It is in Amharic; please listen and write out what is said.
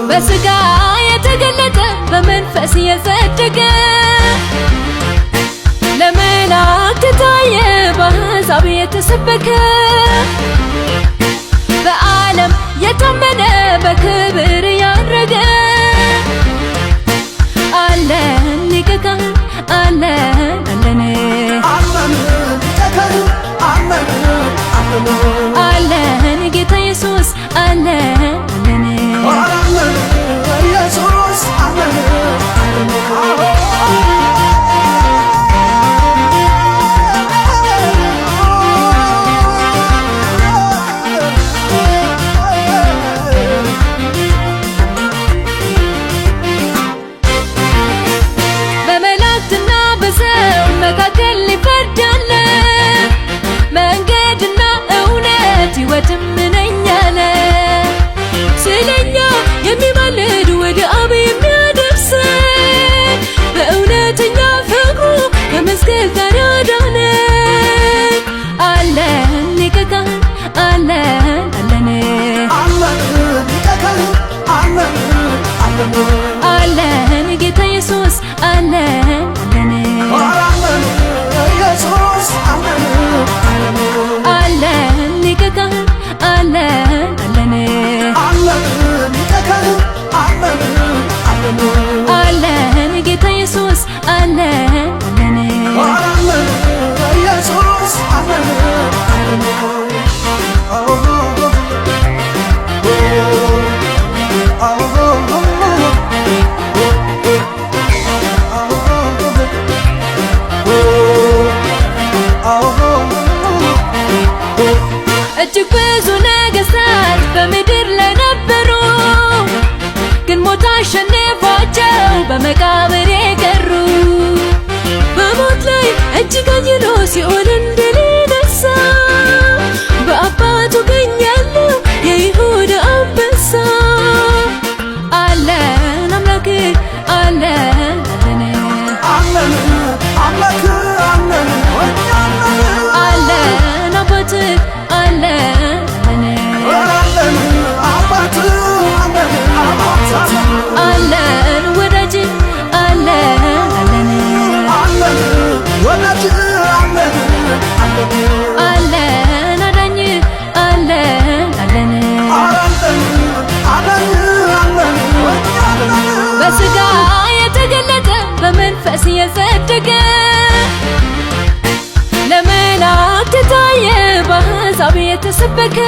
በስጋ የተገለጠ በመንፈስ የጸደቀ ለመላእክት ታየ በአሕዛብ የተሰበከ በዓለም የታመነ በክብር ያረገ አለን ሊቀ ካህን አለን አለን ጌታ ኢየሱስ አለን በመላእክትና በሰው መካከል ሊፈርድ ያለ መንገድና እውነት ሕይወትም ነኝ አለ። ስለኛ የሚማልድ ወደ አብ የሚያደርስ በእውነተኛ ፍቅሩ ከመስቀል ጋር ያዳነን አለን ሊቀ ካህን አለን አለን ጌታ ኢየሱስ አለን አለን ሊቀ ካህን አለን አለን ጌታ ኢየሱስ አለን እጅግ ብዙ ነገሥታት በምድር ላይ ነበሩ፣ ግን ሞት አሸነፋቸው በመቃብር የቀሩ። በሞት ላይ እጅግ አየሎ ሲኦልን ድል ነሣ፣ በአባቱ ቀኝ ያለው የይሁዳ አንበሳ አለን አምላክ አለን አለን አባት አለን ወዳጅ አለን አለን አዳኝ አለን በስጋ የተገለጠ በመንፈስ የጸደቀ ለመላእክት ታየ በአሕዛብ የተሰበከ